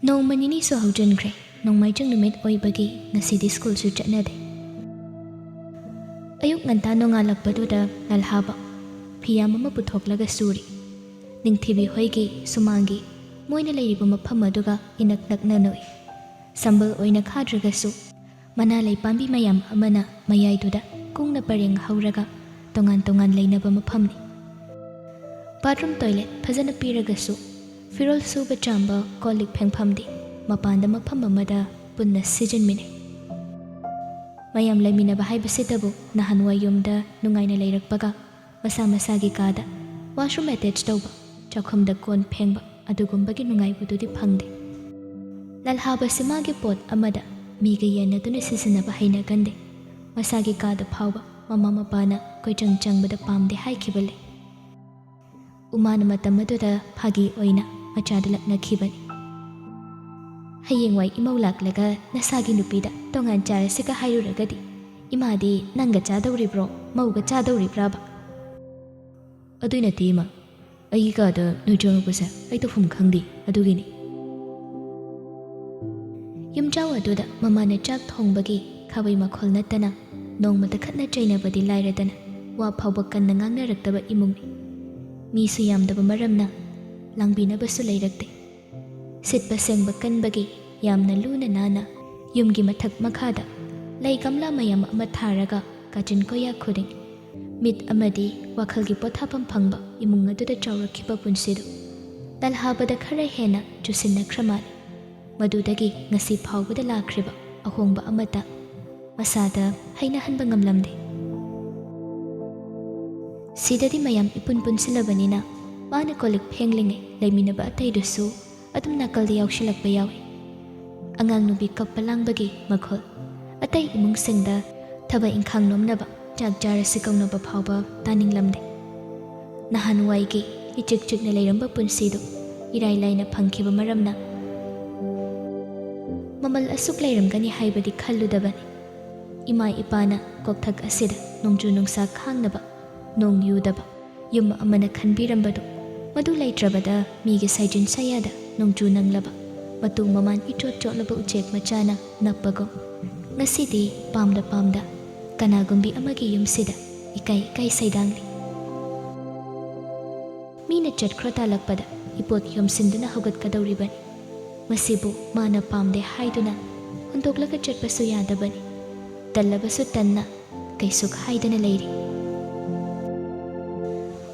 ꯅꯣꯡꯃ ꯅꯤꯅꯤꯁꯨ ꯍꯧꯖꯤꯟꯈ꯭ꯔꯦ ꯅꯣꯡꯃꯥꯏꯖꯤꯡ ꯅꯨꯃꯤꯠ ꯑꯣꯏꯕꯒꯤ ꯉꯁꯤꯗꯤ ꯁ꯭ꯀꯨꯜꯁꯨ ꯆꯠꯅꯗꯦ꯫ ꯑꯌꯨꯛ ꯉꯟꯇꯥ ꯅꯣꯡꯉꯥꯜꯂꯛꯄꯗꯨꯗ ꯂꯜꯍꯥꯕ ꯐꯤꯌꯥꯝ ꯑꯃ ꯄꯨꯊꯣꯛꯂꯒ ꯁꯨꯔꯤ꯫ ꯅꯤꯡꯊꯤꯕꯤ ꯍꯣꯏꯒꯤ ꯁꯨꯃꯥꯡꯒꯤ ꯃꯣꯏꯅ ꯂꯩꯔꯤꯕ ꯃꯐꯝ ꯑꯗꯨꯒ ꯏꯅꯛ ꯅꯛꯅꯅ ꯎꯏ꯫ ꯁꯝꯕꯜ ꯑꯣꯏꯅ ꯈꯥꯗ꯭ꯔꯒꯁꯨ ꯃꯅꯥ ꯂꯩ ꯄꯥꯝꯕꯤ ꯃꯌꯥꯝ ꯑꯃꯅ ꯃꯌꯥꯏꯗꯨꯗ ꯀꯨꯡꯅ ꯄꯔꯦꯡ ꯍꯧꯔꯒ ꯇꯣꯉꯥꯟ ꯇꯣꯉꯥꯟ ꯂꯩꯅꯕ ꯃꯐꯝꯅꯤ꯫ ꯕꯥꯊꯔꯨꯝ ꯇꯣꯏꯂꯦꯠ ꯐꯖꯅ ꯄꯤꯔꯒꯁꯨ ꯐꯤꯔꯣꯜ ꯁꯨꯕ ꯆꯥꯝꯕ ꯀꯣꯜ ꯂꯤꯛ ꯐꯦꯡꯐꯝꯗꯤ ꯃꯄꯥꯟꯗ ꯃꯐꯝ ꯑꯃꯗ ꯄꯨꯟꯅ ꯁꯤꯖꯤꯟꯃꯤꯟꯅꯩ꯫ ꯃꯌꯥꯝ ꯂꯩꯃꯤꯟꯅꯕ ꯍꯥꯏꯕꯁꯤꯇꯕꯨ ꯅꯍꯥꯟꯋꯥꯏ ꯌꯨꯝꯗ ꯅꯨꯡꯉꯥꯏꯅ ꯂꯩꯔꯛꯄꯒ ꯃꯁꯥ ꯃꯁꯥꯒꯤ ꯀꯥꯗ ꯋꯥꯁꯔꯨꯝ ꯑꯦꯇꯦꯆ ꯇꯧꯕ, ꯆꯥꯛꯈꯨꯝꯗ ꯀꯣꯟ ꯐꯦꯡꯕ ꯑꯗꯨꯒꯨꯝꯕꯒꯤ ꯅꯨꯡꯉꯥꯏꯕꯗꯨꯗꯤ ꯐꯪꯗꯦ꯫ ꯂꯜꯍꯥꯕꯁꯤ ꯃꯥꯒꯤ ꯄꯣꯠ ꯑꯃꯗ ꯃꯤꯒ ꯌꯦꯟꯅꯗꯨꯅ ꯁꯤꯖꯤꯟꯅꯕ ꯍꯩꯅꯒꯟꯗꯦ꯫ ꯃꯁꯥꯒꯤ ꯀꯥꯗ ꯐꯥꯎꯕ ꯃꯃꯥ ꯃꯄꯥꯅ ꯀꯣꯏꯆꯪ ꯆꯪꯕꯗ ꯄꯥꯝꯗꯦ ꯍꯥꯏꯈꯤꯕ ꯂꯩ꯫ ꯎꯃꯥꯅ ꯃꯇꯝ ꯑꯗꯨꯗ ꯐꯥꯒꯤ ꯑꯣꯏꯅ ꯃꯆꯥꯗ ꯂꯛꯅꯈꯤꯕꯅꯤ꯫ ꯍꯌꯦꯡꯋꯥꯏ ꯏꯃꯧ ꯂꯥꯛꯂꯒ ꯅꯁꯥꯒꯤ ꯅꯨꯄꯤꯗ ꯇꯣꯉꯥꯟ ꯆꯥꯔꯁꯤꯒ ꯍꯥꯏꯔꯨꯔꯒꯗꯤ ꯏꯃꯥꯗꯤ ꯅꯪꯒ ꯆꯥꯗꯧꯔꯤꯕ꯭ꯔꯣ ꯃꯧꯒ ꯆꯥꯗꯧꯔꯤꯕ꯭ꯔꯥꯕ? ꯑꯗꯨꯏ ꯅꯠꯇꯦ ꯏꯃꯥ, ꯑꯩꯒꯤ ꯀꯥꯗ ꯅꯣꯏ ꯆꯪꯉꯛꯄꯁꯦ ꯑꯩ ꯇꯧꯐꯝ ꯈꯪꯗꯦ ꯑꯗꯨꯒꯤꯅꯤ꯫ ꯌꯨꯝꯖꯥꯎ ꯑꯗꯨꯗ ꯃꯃꯥꯅ ꯆꯥꯛ ꯊꯣꯡꯕꯒꯤ ꯈꯥꯕꯩ ꯃꯈꯣꯜ ꯅꯠꯇꯅ ꯅꯣꯡꯃꯇ ꯈꯠꯅ ꯆꯩꯅꯕꯗꯤ ꯂꯥꯏꯔꯗꯅ ꯋꯥ ꯐꯥꯎꯕ ꯀꯟꯅ ꯉꯥꯡꯅꯔꯛꯇꯕ ꯏꯃꯨꯡꯅꯤ꯫ ꯃꯤꯁꯨ ꯌꯥꯝꯗꯕ ꯃꯔꯝꯅ ꯂꯥꯡꯕꯤꯅꯕꯁꯨ ꯂꯩꯔꯛꯇꯦ꯫ ꯁꯤꯠꯄ ꯁꯦꯡꯕ ꯀꯟꯕꯒꯤ ꯌꯥꯝꯅ ꯂꯨꯅ ꯅꯥꯟꯅ ꯌꯨꯝꯒꯤ ꯃꯊꯛ ꯃꯈꯥꯗ ꯂꯩ ꯒꯝꯂꯥ ꯃꯌꯥꯝ ꯑꯃ ꯊꯥꯔꯒ ꯀꯥꯆꯤꯟ ꯀꯣꯌꯥ ꯈꯨꯗꯤꯡ ꯃꯤꯠ ꯑꯃꯗꯤ ꯋꯥꯈꯜꯒꯤ ꯄꯣꯊꯥꯐꯝ ꯐꯪꯕ ꯏꯃꯨꯡ ꯑꯗꯨꯗ ꯆꯥꯎꯔꯛꯈꯤꯕ ꯄꯨꯟꯁꯤꯗꯨ ꯂꯜꯍꯥꯕꯗ ꯈꯔ ꯍꯦꯟꯅ ꯆꯨꯁꯤꯟꯅꯈ꯭ꯔ ꯃꯥꯜꯂꯤ꯫ ꯃꯗꯨꯗꯒꯤ ꯉꯁꯤ ꯐꯥꯎꯕꯗ ꯂꯥꯛꯈ꯭ꯔꯤꯕ ꯑꯍꯣꯡꯕ ꯑꯃꯠꯇ ꯃꯁꯥꯗ ꯍꯩꯅꯍꯟꯕ ꯉꯝꯂꯝꯗꯦ꯫ ꯁꯤꯗꯗꯤ ꯃꯌꯥꯝ ꯏꯄꯨꯟ ꯄꯨꯟꯁꯤꯜꯂꯕꯅꯤꯅ ꯃꯥꯅ ꯀꯣꯜꯂꯤꯛ ꯐꯦꯡꯂꯤꯉꯩ ꯂꯩꯃꯤꯟꯅꯕ ꯑꯇꯩꯗꯨꯁꯨ ꯑꯗꯨꯝ ꯅꯥꯀꯜꯗ ꯌꯥꯎꯁꯤꯜꯂꯛꯄ ꯌꯥꯎꯏ꯫ ꯑꯉꯥꯡ ꯅꯨꯕꯤ ꯀꯞꯄ ꯂꯥꯡꯕꯒꯤ ꯃꯈꯣꯜ, ꯑꯇꯩ ꯏꯃꯨꯡꯁꯤꯡꯗ ꯊꯕꯛ ꯏꯪꯈꯥꯡ ꯅꯣꯝꯅꯕ ꯆꯥꯛ ꯆꯥꯔꯁꯤ ꯀꯧꯅꯕ ꯐꯥꯎꯕ ꯇꯥꯅꯤꯡꯂꯝꯗꯦ꯫ ꯅꯍꯥꯟꯋꯥꯏꯒꯤ ꯏꯆꯤꯛ ꯆꯤꯛꯅ ꯂꯩꯔꯝꯕ ꯄꯨꯟꯁꯤꯗꯨ ꯏꯔꯥꯏ ꯂꯥꯏꯅ ꯐꯪꯈꯤꯕ ꯃꯔꯝꯅ ꯃꯃꯜ ꯑꯁꯨꯛ ꯂꯩꯔꯝꯒꯅꯤ ꯍꯥꯏꯕꯗꯤ ꯈꯜꯂꯨꯗꯕꯅꯤ꯫ ꯏꯃꯥ ꯏꯄꯥꯅ ꯀꯣꯛꯊꯛ ꯑꯁꯤꯗ ꯅꯣꯡꯖꯨ ꯅꯨꯡꯁꯥ ꯈꯥꯡꯅꯕ ꯅꯣꯡ ꯌꯨꯗꯕ ꯌꯨꯝ ꯑꯃꯅ ꯈꯟꯕꯤꯔꯝꯕꯗꯨ ꯃꯗꯨ ꯂꯩꯇ꯭ꯔꯕꯗ ꯃꯤꯒꯤ ꯁꯥꯏꯖꯤꯟ ꯁꯌꯥꯗ ꯅꯣꯡꯖꯨ ꯅꯪꯂꯕ ꯃꯇꯨ ꯃꯃꯥꯟ ꯏꯆꯣꯠ ꯆꯣꯠꯂꯕ ꯎꯆꯦꯛ ꯃꯆꯥꯅ ꯅꯞꯄꯒꯨꯝ ꯉꯁꯤꯗꯤ ꯄꯥꯝꯗ ꯄꯥꯝꯗ ꯀꯅꯥꯒꯨꯝꯕꯤ ꯑꯃꯒꯤ ꯌꯨꯝꯁꯤꯗ ꯏꯀꯥꯏ ꯏꯀꯥꯏ ꯁꯩꯗꯥꯡꯂꯤ꯫ ꯃꯤꯅ ꯆꯠꯈ꯭ꯔꯣ ꯇꯥꯜꯂꯛꯄꯗ ꯏꯄꯣꯠ ꯌꯣꯝꯁꯤꯟꯗꯨꯅ ꯍꯧꯒꯠꯀꯗꯧꯔꯤꯕꯅꯤ꯫ ꯃꯁꯤꯕꯨ ꯃꯥꯅ ꯄꯥꯝꯗꯦ ꯍꯥꯏꯗꯨꯅ ꯍꯨꯟꯗꯣꯛꯂꯒ ꯆꯠꯄꯁꯨ ꯌꯥꯗꯕꯅꯤ꯫ ꯇꯜꯂꯕꯁꯨ ꯇꯟꯅ ꯀꯩꯁꯨꯛ ꯍꯥꯏꯗꯅ ꯂꯩꯔꯤ꯫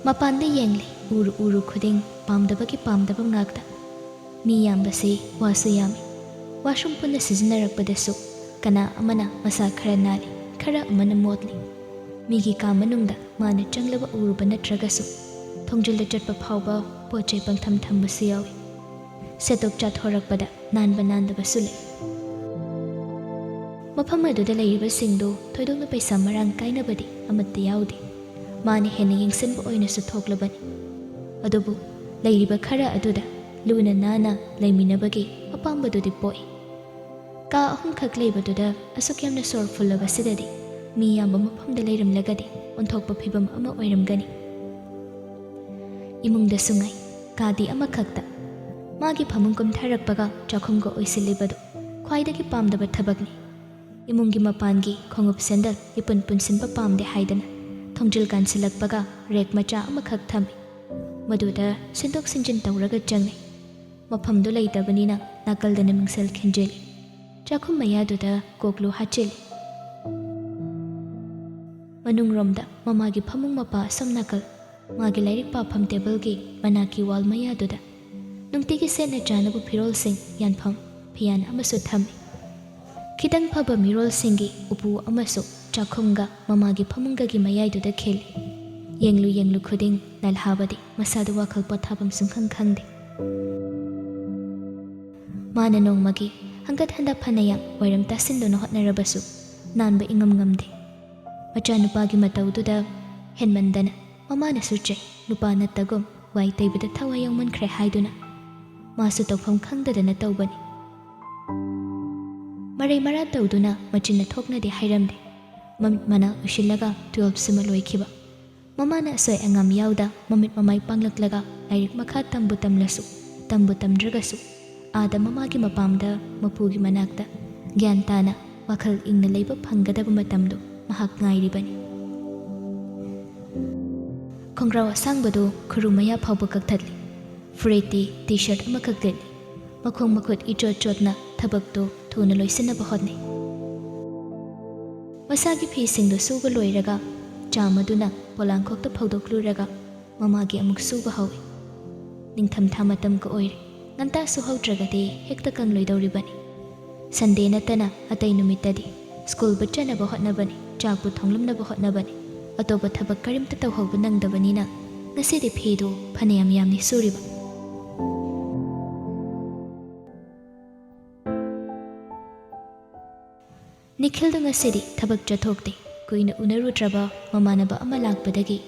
ꯃꯄꯥꯟꯗ ꯌꯦꯡꯂꯤ ꯎꯔꯨ ꯎꯔꯨ ꯈꯨꯗꯤꯡ ꯄꯥꯝꯗꯕꯒꯤ ꯄꯥꯝꯗꯕ ꯉꯥꯛꯇ꯫ ꯃꯤ ꯌꯥꯝꯕꯁꯤ ꯋꯥꯁꯨ ꯌꯥꯝꯃꯤ꯫ ꯋꯥꯁꯔꯨꯝ ꯄꯨꯟꯅ ꯁꯤꯖꯤꯟꯅꯔꯛꯄꯗꯁꯨ ꯀꯅꯥ ꯑꯃꯅ ꯃꯁꯥ ꯈꯔ ꯅꯥꯜꯂꯤ, ꯈꯔ ꯑꯃꯅ ꯃꯣꯠꯂꯤ꯫ ꯃꯤꯒꯤ ꯀꯥ ꯃꯅꯨꯡꯗ ꯃꯥꯅ ꯆꯪꯂꯕ ꯎꯔꯨꯕ ꯅꯠꯇ꯭ꯔꯒꯁꯨ ꯊꯣꯡꯖꯤꯜꯗ ꯆꯠꯄ ꯐꯥꯎꯕ ꯄꯣꯠ ꯆꯩ ꯄꯪꯊꯝ ꯊꯝꯕꯁꯨ ꯌꯥꯎꯏ꯫ ꯁꯦꯠꯇꯣꯛ ꯆꯥꯊꯣꯔꯛꯄꯗ ꯅꯥꯟꯕ ꯅꯥꯟꯗꯕꯁꯨ ꯂꯩ꯫ ꯃꯐꯝ ꯑꯗꯨꯗ ꯂꯩꯔꯤꯕꯁꯤꯡꯗꯨ ꯊꯣꯏꯗꯣꯛꯅ ꯄꯩꯁꯥ ꯃꯔꯥꯡ ꯀꯥꯏꯅꯕꯗꯤ ꯑꯃꯠꯇ ꯌꯥꯎꯗꯦ꯫ ꯃꯥꯅ ꯍꯦꯟꯅ ꯌꯦꯡꯁꯤꯟꯕ ꯑꯣꯏꯅꯁꯨ ꯊꯣꯛꯂꯕꯅꯤ꯫ ꯑꯗꯨꯕꯨ ꯂꯩꯔꯤꯕ ꯈꯔ ꯑꯗꯨꯗ ꯂꯨꯅ ꯅꯥꯟꯅ ꯂꯩꯃꯤꯟꯅꯕꯒꯤ ꯑꯄꯥꯝꯕꯗꯨꯗꯤ ꯄꯣꯛꯏ꯫ ꯀꯥ ꯑꯍꯨꯝꯈꯛ ꯂꯩꯕꯗꯨꯗ ꯑꯁꯨꯛ ꯌꯥꯝꯅ ꯁꯣꯔ ꯐꯨꯜꯂꯕꯁꯤꯗꯗꯤ ꯃꯤ ꯌꯥꯝꯕ ꯃꯐꯝꯗ ꯂꯩꯔꯝꯂꯒꯗꯤ ꯑꯣꯟꯊꯣꯛꯄ ꯐꯤꯕꯝ ꯑꯃ ꯑꯣꯏꯔꯝꯒꯅꯤ꯫ ꯏꯃꯨꯡꯗꯁꯨ ꯉꯥꯏ ꯀꯥꯗꯤ ꯑꯃꯈꯛꯇ꯫ ꯃꯥꯒꯤ ꯐꯃꯨꯡ ꯀꯨꯝꯊꯔꯛꯄꯒ ꯆꯥꯛꯈꯨꯝꯒ ꯑꯣꯏꯁꯤꯜꯂꯤꯕꯗꯨ ꯈ꯭ꯋꯥꯏꯗꯒꯤ ꯄꯥꯝꯗꯕ ꯊꯕꯛꯅꯤ꯫ ꯏꯃꯨꯡꯒꯤ ꯃꯄꯥꯟꯒꯤ ꯈꯣꯡꯎꯞ ꯁꯦꯟꯗꯜ ꯏꯄꯨꯟ ꯄꯨꯟꯁꯤꯟꯕ ꯄꯥꯝꯗꯦ ꯍꯥꯏꯗꯅ ꯊꯣꯡꯖꯤꯜ ꯀꯥꯟꯁꯤꯜꯂꯛꯄꯒ ꯔꯦꯛ ꯃꯆꯥ ꯑꯃꯈꯛ ꯊꯝꯃꯤ꯫ ꯃꯗꯨꯗ ꯁꯤꯟꯗꯣꯛ ꯁꯤꯟꯖꯤꯟ ꯇꯧꯔꯒ ꯆꯪꯉꯤ꯫ ꯃꯐꯝꯗꯨ ꯂꯩꯇꯕꯅꯤꯅ ꯅꯥꯀꯜꯗꯅ ꯃꯤꯡꯁꯦꯜ ꯈꯤꯟꯖꯤꯜꯂꯤ꯫ ꯆꯥꯛꯈꯨꯝ ꯃꯌꯥꯗꯨꯗ ꯀꯣꯛꯂꯨ ꯍꯥꯞꯆꯤꯜꯂꯤ꯫ ꯃꯅꯨꯡꯔꯣꯝꯗ ꯃꯃꯥꯒꯤ ꯐꯃꯨꯡ ꯃꯄꯥ ꯑꯁꯣꯝ ꯅꯥꯀꯜ ꯃꯥꯒꯤ ꯂꯥꯏꯔꯤꯛ ꯄꯥꯐꯝ ꯇꯦꯕꯜꯒꯤ ꯃꯅꯥꯛꯀꯤ ꯋꯥꯜ ꯃꯌꯥꯗꯨꯗ ꯅꯨꯡꯇꯤꯒꯤ ꯁꯦꯠꯅ ꯆꯥꯅꯕ ꯐꯤꯔꯣꯜꯁꯤꯡ ꯌꯥꯟꯐꯝ ꯐꯤꯌꯥꯟ ꯑꯃꯁꯨ ꯊꯝꯃꯤ꯫ ꯈꯤꯇꯪ ꯐꯕ ꯃꯤꯔꯣꯜꯁꯤꯡꯒꯤ ꯎꯄꯨ ꯑꯃꯁꯨ ꯆꯥꯛꯈꯨꯝꯒ ꯃꯃꯥꯒꯤ ꯐꯃꯨꯡꯒꯒꯤ ꯃꯌꯥꯏꯗꯨꯗ ꯈꯤꯜꯂꯤ꯫ ꯌꯦꯡꯂꯨ ꯌꯦꯡꯂꯨ ꯈꯨꯗꯤꯡ ꯂꯜꯍꯥꯕꯗꯤ ꯃꯁꯥꯗ ꯋꯥꯈꯜ ꯄꯣꯊꯥꯐꯝ ꯁꯨꯡꯈꯪ ꯈꯪꯗꯦ꯫ ꯃꯥꯅ ꯅꯣꯡꯃꯒꯤ ꯍꯪꯒꯠ ꯍꯟꯗ ꯐꯅꯌꯥꯝ ꯋꯥꯏꯔꯝ ꯇꯥꯁꯤꯟꯗꯨꯅ ꯍꯣꯠꯅꯔꯕꯁꯨ ꯅꯥꯟꯕ ꯏꯉꯝ ꯉꯝꯗꯦ꯫ ꯃꯆꯥꯅꯨꯄꯥꯒꯤ ꯃꯇꯧꯗꯨꯗ ꯍꯦꯟꯃꯟꯗꯅ ꯃꯃꯥꯅꯁꯨ ꯆꯩ, ꯅꯨꯄꯥ ꯅꯠꯇꯒꯨꯝ ꯋꯥꯏ ꯇꯩꯕꯗ ꯊꯋꯥꯏ ꯌꯥꯎꯃꯟꯈ꯭ꯔꯦ ꯍꯥꯏꯗꯨꯅ ꯃꯥꯁꯨ ꯇꯧꯐꯝ ꯈꯪꯗꯗꯅ ꯇꯧꯕꯅꯤ꯫ ꯃꯔꯩ ꯃꯔꯥ ꯇꯧꯗꯨꯅ ꯃꯆꯤꯟꯅ ꯊꯣꯛꯅꯗꯤ ꯍꯥꯏꯔꯝꯗꯦ꯫ ꯃꯃꯤꯠ ꯃꯅꯥ ꯎꯏꯁꯤꯜꯂꯒ 12ꯁꯤꯃ ꯂꯣꯏꯈꯤꯕ꯫ ꯃꯃꯥꯅ ꯑꯁꯣꯏ ꯑꯉꯥꯝ ꯌꯥꯎꯗ ꯃꯃꯤꯠ ꯃꯃꯥꯏ ꯄꯥꯡꯂꯛꯂꯒ ꯂꯥꯏꯔꯤꯛ ꯃꯈꯥ ꯇꯝꯕꯨ ꯇꯝꯂꯁꯨ ꯇꯝꯕꯨ ꯇꯝꯗ꯭ꯔꯒꯁꯨ आदा ममागी मपामदा मपुगी मनाक्ता ग्यान ताना वखल इंगना लेबा फंगदबा मतमदो महाक ngairibani khongraw asangbado khurumaya phawba kakthadli fureti t-shirt ama kakdeli makhong makhut ichot chotna thabakto thuna loisinaba hotni masagi phi singdo suba loiraga chamaduna polangkhokta phawdokluraga mamagi amuk suba hawi ningtham thamatam ka oire nganta su hawdragadi hekta kang loidawribani Sunday natana atay numitadi school bachana ba hotnabani chakpu thonglamnaba hotnabani atoba thabak karimta tawhawba nangdabanina ngasidi phido phanayam yamni suriba Nikhil do ngasidi thabak chathokte kuina unarudraba mamanaba ama lakpadagi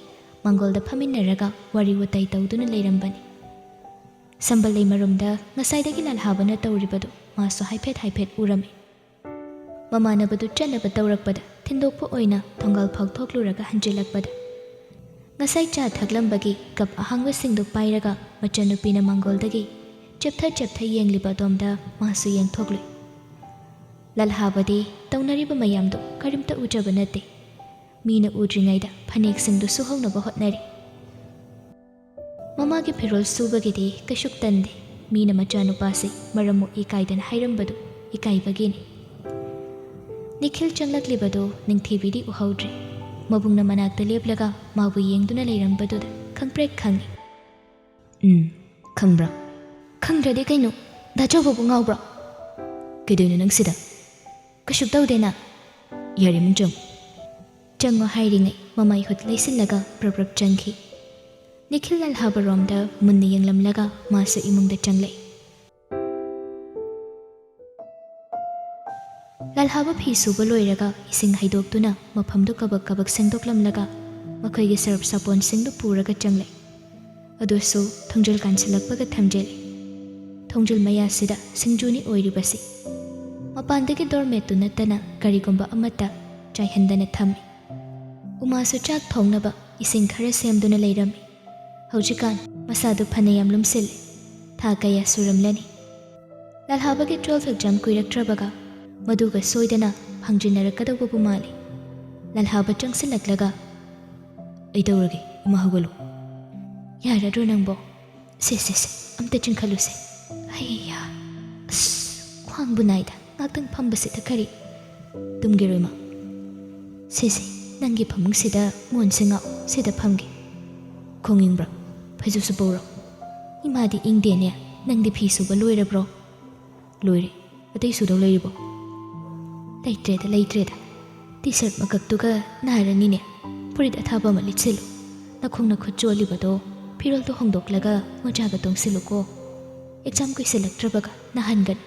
mangolda phaminaraga wari watai tawduna leirambani Sambalai marumda ngasaidagi lalhabana tawribadu maso haiphet urami mamanabadu chanaba tawrakpada thindokpu oina thongal phawthokluraga hanjilakpada ngasai cha thaklambagi kap ahangwa singdu pairaga machanupina mangoldagi cheptha yengliba domda masu yengthoklui lalhabadi tawnariba mayamdo karimta ujaba nate mina udringaida phanek singdu suhawnaba hotnari mamagi phirol subagidi kashuk tande mina machanupasi maramu ikaidana hairambadu ikaibagini Nikhil changlaklibado ningthibidi uhaudri mabungna manakta lepplaga mabu yengduna leirambaduda khangprek khangi Khangbra khangrade kaino dachobabu ngawbra Kedoina nangsida kashuk tawdena Yari munjam chango hairingai mamai hut leisillaga praprap changki Nikhil lalhabaromda munni yenglamlaga masu imungda changlai lalhaba phi suba loiraga ising haidoktuna mafamdu kabak sengdoklamlaga makhoigi sarp sapon singdu puraga changlai adusu thongjal kansilakpaga thamjeli thongjal mayasida singjuni oiribasi mapandagi dormetu natana karigomba amata chaihandana thammi umasu chak thongnaba ising khara semduna leirami haujikan masadu phanayam lumsil tha kaya suramlani lalhabagi 12 exam kuiraktrabaga maduga soidana hangjinarakadabu mali lalhaba changsilaklaga Aidawrage ima hawalo yaradro nangbo se amta chingkhaluse ayya khwang bunaida ngaktang phambase thakari Tumgeroima se nangi phamung sida monsinga sida phamge Khongingbra Phaijusu bawra imadi ingdene nangdi phi suba loirabro Loire Atai sudaw leiribo leitreda t-shirt makaktuga naharanine purit athaba malitsilu nakhongna khujolibado phirol to hongdoklaga mojaga tongsiluko exam ko selektrabaga nahangan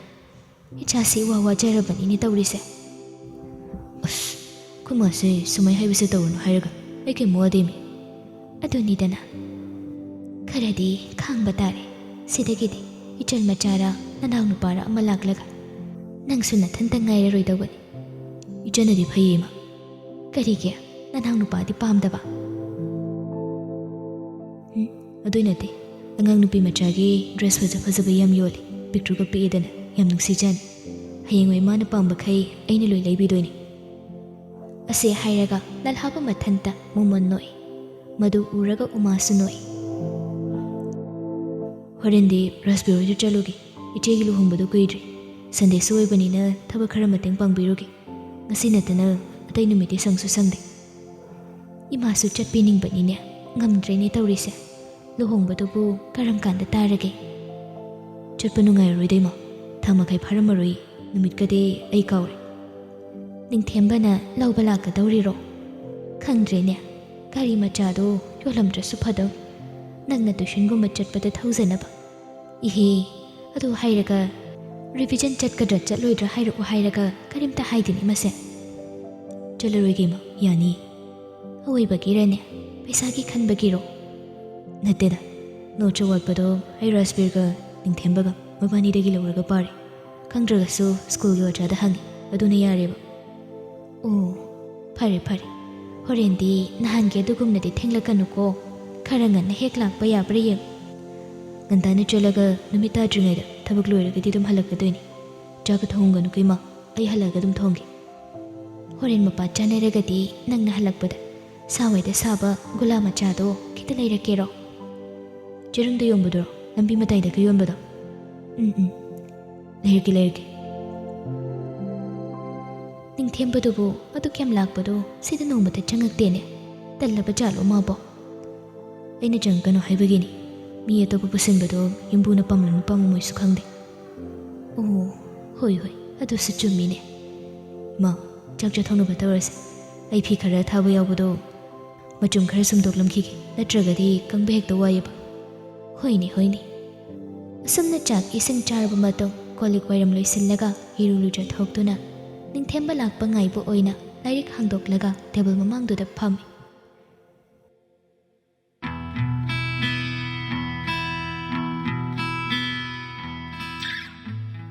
ichasi wawa jarabani ni tawrise Kumase sumai haibise tawrno hairaga Eke moademi adunidana kharadi khangba tare sidagidi ichal machara nanaw nupara ama laklaga nangsu nathanta ngairaroi Ijanadi phayema karige nanaw nupadi pamdaba Aduinate Angang nupi machagi dress phajaba yam yoli picture ko peedana yam nungsijan Hayengwai mana pamba khai aina loi leibidoini ase hairaga lalhaba mathanta mumon noi madu uraga umasu noi Horendi raspberry chalogi Ichegi luhongbado kuidri Sunday soibanina thaba khara mateng pangbirogi Ngasi natana atai numiti sangsu sangde imasu chatpiningbani ngamdrene tawrise luhongbado karam kanda tarage Chatpa nungairoidema Thamakai pharamaroi numit kade ai kaure ningthembana laubala ka dawriro khangdrene gari machado yolamdrasu phadaw nagna tuition gumba chatpada thausanaba ihe adu hairaga revision chatkadra chatloidra hairaga karimta haidini mase Chalaroigema yani awoibagirane paisagi khanbagiro Nateda No chawatpado ai raspberry ningthembaga mabani dagi lawraga pare Khangdragasu school gi ochada hangi aduna yareba Oh phare horendi nahange dugumnadi thenglakanuko kharangan hek lakpa yabra yeng Ngantana chalaga numita dringaida ꯊꯕꯛ ꯂꯣꯏꯔꯒꯗꯤ ꯑꯗꯨꯝ ꯍꯜꯂꯛꯀꯗꯣꯏꯅꯤ ꯆꯥꯛꯀ ꯊꯣꯡꯒꯅꯨ ꯀꯩꯃ ꯑꯩ ꯍꯜꯂꯛꯑꯒ ꯑꯗꯨꯝ ꯊꯣꯡꯒꯦ ꯍꯣꯔꯦꯟ ꯃꯄꯥ ꯆꯥꯅꯔꯒꯗꯤ ꯅꯪꯅ ꯍꯜꯂꯛꯄꯗ ꯁꯥꯋꯥꯏꯗ ꯁꯥꯕ ꯒꯨꯂꯥ ꯃꯆꯥꯗꯣ ꯈꯤꯇ ꯂꯩꯔꯛꯀꯦꯔꯣ ꯆꯦꯔꯪꯗ ꯌꯣꯟꯕꯗꯨꯔꯣ ꯂꯝꯕꯤ ꯃꯇꯥꯏꯗꯒ ꯌꯣꯟꯕꯗꯣ ꯂꯩꯔꯛꯀꯦ ꯅꯤꯡꯊꯦꯝꯕꯗꯨꯕꯨ ꯑꯗꯨ ꯀꯌꯥꯝ ꯂꯥꯛꯄꯗꯣ ꯁꯤꯗ ꯅꯣꯡꯃꯇ ꯆꯪꯉꯛꯇꯦꯅꯦ ꯇꯜꯂꯕ ꯖꯥꯠꯂꯣ ꯃꯥꯕꯣ ꯑꯩꯅ ꯆꯪꯉꯛꯀꯅꯣ ꯍꯥꯏꯕꯒꯤꯅꯤ ꯃꯤ ꯑꯇꯣꯞꯄ ꯄꯨꯁꯤꯟꯕꯗꯣ ꯌꯨꯝꯕꯨꯅ ꯄꯥꯝꯂꯝꯅꯤ ꯄꯥꯝꯃꯝꯃꯣꯏꯁꯨ ꯈꯪꯗꯦ ꯑꯣ ꯍꯣꯏ ꯑꯗꯨꯁꯨ ꯆꯨꯝꯃꯤꯅꯦ ꯏꯃꯥ ꯆꯥꯛ ꯆꯥꯊꯣꯛꯅꯕ ꯇꯧꯔꯁꯦ ꯑꯩ ꯐꯤ ꯈꯔ ꯊꯥꯕ ꯌꯥꯎꯕꯗꯣ ꯃꯆꯨꯝ ꯈꯔ ꯁꯨꯝꯗꯣꯛꯂꯝꯈꯤꯒꯦ ꯅꯠꯇ꯭ꯔꯒꯗꯤ ꯀꯪꯕ ꯍꯦꯛꯇ ꯋꯥꯏꯑꯦꯕ ꯍꯣꯏꯅꯦ ꯑꯁꯨꯝꯅ ꯆꯥꯛ ꯏꯁꯤꯡ ꯆꯥꯔꯕ ꯃꯇꯨꯡ ꯀꯣꯜꯂꯤꯛ ꯋꯥꯏꯔꯝ ꯂꯣꯏꯁꯤꯜꯂꯒ ꯏꯔꯨ ꯂꯨꯖꯊꯣꯛꯇꯨꯅ ꯅꯤꯡꯊꯦꯝꯕ ꯂꯥꯛꯄ ꯉꯥꯏꯕ ꯑꯣꯏꯅ ꯂꯥꯏꯔꯤꯛ ꯍꯥꯡꯗꯣꯛꯂꯒ ꯇꯦꯕꯜ ꯃꯃꯥꯡꯗꯨꯗ ꯐꯝꯃꯤ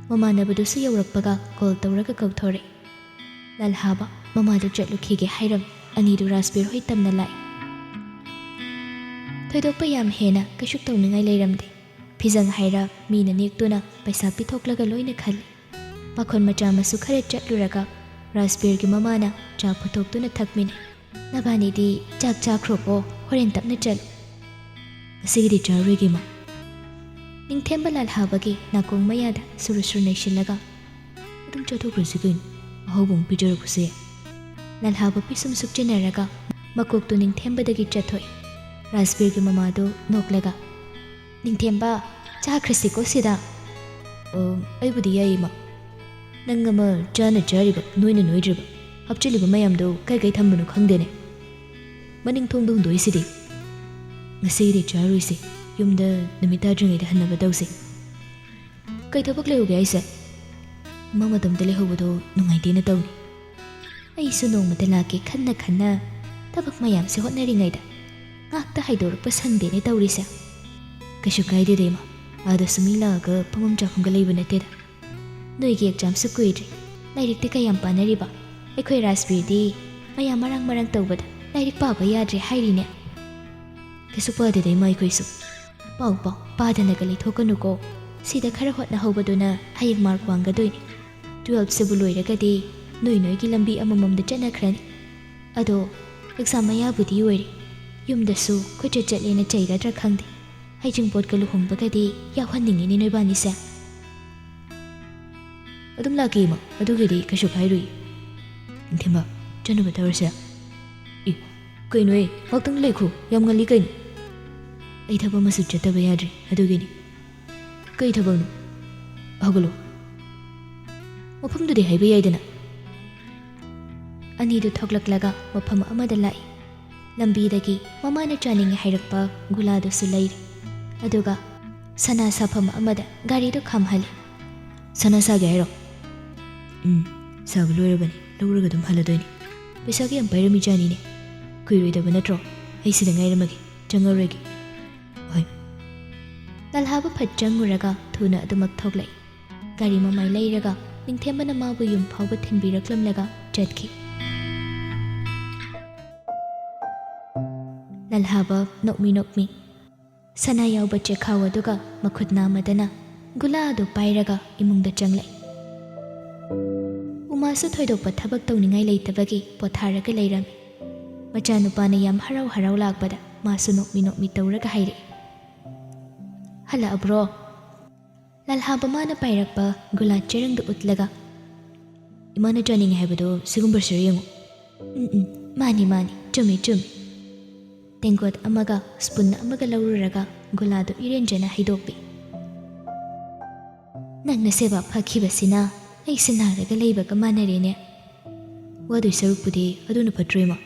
ꯃꯃꯥꯟꯅꯕꯗꯨꯁꯨ ꯌꯧꯔꯛꯄꯒ ꯀꯣꯜ ꯇꯧꯔꯒ ꯀꯧꯊꯣꯔꯛꯏ ꯂꯜꯍꯥꯕ ꯃꯃꯥꯗꯨ ꯆꯠꯂꯨꯈꯤꯒꯦ ꯍꯥꯏꯔꯝ ꯑꯅꯤꯗꯨ ꯔꯥꯁꯕꯤꯔ ꯍꯣꯏ ꯇꯝꯅ ꯂꯥꯛꯏ ꯊꯣꯏꯗꯣꯛꯄ ꯌꯥꯝ ꯍꯦꯟꯅ ꯀꯩꯁꯨ ꯇꯧꯅꯤꯡꯉꯥꯏ ꯂꯩꯔꯝꯗꯦ ꯐꯤꯖꯪ ꯍꯥꯏꯔ ꯃꯤꯅ ꯅꯦꯛꯇꯨꯅ ꯄꯩꯁꯥ ꯄꯤꯊꯣꯛꯂꯒ ꯂꯣꯏꯅ ꯈꯜꯂꯤ ꯄꯥꯈꯣꯟ ꯃꯆꯥ ꯃꯁꯨ ꯈꯔ ꯆꯠꯂꯨꯔꯒ ꯔꯥꯁꯕꯤꯔꯒꯤ ꯃꯃꯥꯅ ꯆꯥ ꯄꯨꯊꯣꯛꯇꯨꯅ ꯊꯛꯃꯤꯟꯅꯩ ꯅꯕꯥꯅꯤꯗꯤ ꯆꯥꯛ ꯆꯥꯈ꯭ꯔꯣꯀꯣ ꯍꯣꯔꯦꯟ ꯇꯞꯅ ꯆꯠꯂꯨ ꯉꯁꯤꯒꯤꯗꯤ ꯆꯥꯔꯣꯏꯒꯦ ꯏꯃꯥ ꯅꯤꯡꯊꯦꯝꯕ ꯂꯥꯜꯍꯥꯕꯒꯤ ꯅꯥꯀꯣꯡ ꯃꯌꯥꯗ ꯁꯨꯔꯨ ꯅꯩꯁꯤꯜꯂꯒ ꯑꯗꯨꯝ ꯆꯥꯊꯣꯛꯈ꯭ꯔꯁꯤ ꯀꯩꯅꯣ ꯑꯍꯥꯎꯕ ꯑꯃꯨꯛ ꯄꯤꯖꯔꯛꯄꯁꯦ ꯂꯥꯜꯍꯥꯕ ꯄꯤꯁꯨꯝ ꯁꯨꯛꯆꯤꯟꯅꯔꯒ ꯃꯀꯣꯛꯇꯨ ꯅꯤꯡꯊꯦꯝꯕꯗꯒꯤ ꯆꯠꯊꯣꯛꯏ ꯔꯥꯁꯕꯤꯔꯒꯤ ꯃꯃꯥꯗꯨ ꯅꯣꯛꯂꯒ ꯅꯤꯡꯊꯦꯝꯕ ꯆꯥꯈ꯭ꯔꯁꯤꯀꯣ ꯁꯤꯗ ꯑꯩꯕꯨꯗꯤ ꯌꯥꯏ ꯏꯃꯥ ꯅꯪ ꯑꯃ ꯆꯥꯅ ꯆꯥꯔꯤꯕ ꯅꯣꯏꯅ ꯅꯣꯏꯗ꯭ꯔꯤꯕ ꯍꯥꯞꯆꯤꯜꯂꯤꯕ ꯃꯌꯥꯝꯗꯣ ꯀꯩ ꯊꯝꯕꯅꯣ ꯈꯪꯗꯦꯅꯦ ꯃꯅꯤꯡ ꯊꯣꯡꯗ ꯍꯨꯟꯗꯣꯛꯏꯁꯤꯗꯤ ꯉꯁꯤꯒꯤꯗꯤ ꯆꯥꯔꯣꯏꯁꯤ ꯌꯨꯝꯗ ꯅꯨꯃꯤꯠ ꯇꯥꯗ꯭ꯔꯤꯉꯩꯗ ꯍꯟꯅꯕ ꯇꯧꯁꯤ ꯀꯩ ꯊꯕꯛ ꯂꯩꯍꯧꯒꯦ ꯍꯥꯏꯁꯦ ꯑꯃ ꯃꯇꯝꯗ ꯂꯩꯍꯧꯕꯗꯣ ꯅꯨꯡꯉꯥꯏꯇꯦꯅ ꯇꯧꯅꯤ ꯑꯩꯁꯨ ꯅꯣꯡꯃꯗ ꯂꯥꯛꯀꯦ ꯈꯟꯅ ꯊꯕꯛ ꯃꯌꯥꯝꯁꯦ ꯍꯣꯠꯅꯔꯤꯉꯩꯗ ꯉꯥꯛꯇ ꯍꯥꯏꯗꯣꯔꯛꯄ ꯁꯪꯗꯦꯅꯦ ꯇꯧꯔꯤꯁꯦ ꯀꯩꯁꯨ ꯀꯥꯏꯗꯦꯗ ꯏꯃꯥ ꯑꯥꯗꯁꯨ ꯃꯤ ꯂꯥꯛꯑꯒ ꯐꯝꯐꯝ ꯆꯥꯐꯝꯒ ꯂꯩꯕ ꯅꯠꯇꯦꯗ ꯅꯣꯏꯒꯤ ꯑꯦꯛꯖꯥꯝꯁꯨ ꯀꯨꯏꯗ꯭ꯔꯤ ꯂꯥꯏꯔꯤꯛꯇꯤ ꯀꯌꯥꯝ ꯄꯥꯅꯔꯤꯕ ꯑꯩꯈꯣꯏ ꯔꯥꯁꯕꯤꯔꯗꯤ ꯃꯌꯥꯝ ꯃꯔꯥꯡ ꯇꯧꯕꯗ ꯂꯥꯏꯔꯤꯛ ꯄꯥꯕ ꯌꯥꯗ꯭ꯔꯦ ꯍꯥꯏꯔꯤꯅꯦ ꯀꯩꯁꯨ ꯄꯥꯗꯦꯗ ꯏꯃꯥ ꯑꯩꯈꯣꯏꯁꯨ ꯄꯥꯎ ꯄꯥꯗꯅꯒ ꯂꯩꯊꯣꯛꯀꯅꯨꯀꯣ ꯁꯤꯗ ꯈꯔ ꯍꯣꯠꯅꯍꯧꯕꯗꯨꯅ ꯍꯌꯦꯡ ꯃꯥꯔꯛ ꯋꯥꯡꯒꯗꯣꯏꯅꯤ 12ꯁꯤꯕꯨ ꯂꯣꯏꯔꯒꯗꯤ ꯅꯣꯏꯒꯤ ꯂꯝꯕꯤ ꯑꯃꯃꯝꯗ ꯆꯠꯅꯈ꯭ꯔꯅꯤ ꯑꯗꯣ ꯑꯦꯛꯖꯥꯝ ꯃꯌꯥꯕꯨꯗꯤ ꯑꯣꯏꯔꯤ ꯌꯨꯝꯗꯁꯨ ꯀꯣꯏꯆꯠ ꯆꯠꯂꯦꯅ ꯆꯩꯒꯗ꯭ꯔꯥ ꯈꯪꯗꯦ ꯍꯩꯖꯤꯡꯄꯣꯠꯀ ꯂꯨꯍꯣꯡꯕꯒꯗꯤ ꯌꯥꯎꯍꯟꯅꯤꯡꯉꯤꯅꯤ ꯅꯣꯏꯕꯥꯅꯤꯁꯦ ꯑꯗꯨꯝ ꯂꯥꯛꯀꯦ ꯏꯃꯥ ꯑꯗꯨꯒꯤꯗꯤ ꯀꯩꯁꯨ ꯀꯥꯏꯔꯣꯏ ꯅꯤꯡꯊꯦꯝꯕ ꯆꯠꯅꯕ ꯇꯧꯔꯁꯦ ꯀꯩꯅꯣ ꯉꯥꯛꯇꯪ ꯂꯩꯈꯣ ꯌꯥꯝ ꯉꯜꯂꯤ ꯀꯩꯅꯣ ꯑꯩ ꯊꯕꯛ ꯑꯃꯁꯨ ꯆꯠꯇꯕ ꯌꯥꯗ꯭ꯔꯤ ꯑꯗꯨꯒꯤꯅꯤ ꯀꯩ ꯊꯕꯛꯅꯣ ꯍꯧꯒꯠꯂꯣ ꯃꯐꯝꯗꯨꯗꯤ ꯍꯥꯏꯕ ꯌꯥꯏꯗꯅ ꯑꯅꯤꯗꯨ ꯊꯣꯛꯂꯛꯂꯒ ꯃꯐꯝ ꯑꯃꯗ ꯂꯥꯛꯏ ꯂꯝꯕꯤꯗꯒꯤ ꯃꯃꯥꯅ ꯆꯥꯅꯤꯡꯉꯦ ꯍꯥꯏꯔꯛꯄ ꯒꯨꯂꯥꯗꯨꯁꯨ ꯂꯩꯔꯤ ꯑꯗꯨꯒ ꯁꯅꯥ ꯁꯥꯐꯝ ꯑꯃꯗ ꯒꯥꯔꯤꯗꯨ ꯈꯥꯝꯍꯜꯂꯤ ꯁꯅꯥ ꯁꯥꯒꯦ ꯍꯥꯏꯔꯣ ꯁꯥꯕ ꯂꯣꯏꯔꯕꯅꯤ ꯂꯧꯔꯒ ꯑꯗꯨꯝ ꯍꯜꯂꯗꯣꯏꯅꯤ ꯄꯩꯁꯥꯒ ꯌꯥꯝ ꯄꯥꯏꯔꯝꯃꯤꯖꯥꯅꯤꯅꯦ ꯀꯨꯏꯔꯣꯏꯗꯕ ꯅꯠꯇ꯭ꯔꯣ ꯑꯩ ꯁꯤꯗ ꯉꯥꯏꯔꯝꯃꯒꯦ ꯆꯪꯉꯔꯣꯏꯒꯦ ꯍꯣꯏ ꯂꯜꯍꯥꯕ ꯐꯠ ꯆꯪꯉꯨꯔꯒ ꯊꯨꯅ ꯑꯗꯨꯃꯛ ꯊꯣꯛꯂꯛꯏ ꯒꯥꯔꯤ ꯃꯃꯥꯏ ꯂꯩꯔꯒ ꯅꯤꯡꯊꯦꯝꯕꯅ ꯃꯥꯕꯨ ꯌꯨꯝ ꯐꯥꯎꯕ ꯊꯤꯟꯕꯤꯔꯛꯂꯝꯂꯒ ꯆꯠꯈꯤ ꯂꯜꯍꯥꯕ ꯅꯣꯛꯃꯤ ꯁꯅꯥ ꯌꯥꯎꯕ ꯆꯦꯈꯥꯎ ꯑꯗꯨꯒ ꯃꯈꯨꯠ ꯅꯥꯝꯃꯗꯅ ꯒꯨꯂꯥ ꯑꯗꯨ ꯄꯥꯏꯔꯒ ꯏꯃꯨꯡꯗ ꯆꯪꯂꯛꯏ ꯎꯃꯥꯁꯨ ꯊꯣꯏꯗꯣꯛꯄ ꯊꯕꯛ ꯇꯧꯅꯤꯡꯉꯥꯏ ꯂꯩꯇꯕꯒꯤ ꯄꯣꯊꯥꯔꯒ ꯂꯩꯔꯝꯃꯤ ꯃꯆꯥꯅꯨꯄꯥꯅ ꯌꯥꯝ ꯍꯔꯥꯎ ꯂꯥꯛꯄꯗ ꯃꯥꯁꯨ ꯅꯣꯛꯃꯤ ꯇꯧꯔꯒ ꯍꯥꯏꯔꯛꯏ ꯍꯜꯂꯛꯑꯕ꯭ꯔꯣ ꯂꯜꯍꯥꯕ ꯃꯥꯅ ꯄꯥꯏꯔꯛꯄ ꯒꯨꯂꯥ ꯆꯦꯔꯪꯗꯨ ꯎꯠꯂꯒ ꯏꯃꯥꯅ ꯆꯥꯅꯤꯡꯉꯦ ꯍꯥꯏꯕꯗꯣ ꯁꯤꯒꯨꯝꯕꯁꯤꯔ ꯌꯦꯡꯉꯣ ꯃꯥꯅꯤ ꯆꯨꯝꯃꯤ ꯇꯦꯡꯀꯣꯠ ꯑꯃꯒ ꯁ꯭ꯄꯨꯟ ꯑꯃꯒ ꯂꯧꯔꯨꯔꯒ ꯒꯨꯂꯥꯗꯨ ꯏꯔꯦꯟꯖꯅ ꯍꯩꯗꯣꯛꯄꯤ ꯅꯪꯅ ꯁꯦꯕꯥ ꯐꯈꯤꯕꯁꯤꯅ ꯑꯩꯁꯦ ꯅꯥꯔꯒ ꯂꯩꯕꯒ ꯃꯥꯟꯅꯔꯦꯅꯦ ꯋꯥꯗꯣꯏ ꯁꯔꯨꯛꯄꯨꯗꯤ ꯑꯗꯨꯅ ꯐꯠꯇ꯭ꯔꯣ ꯏꯃꯥ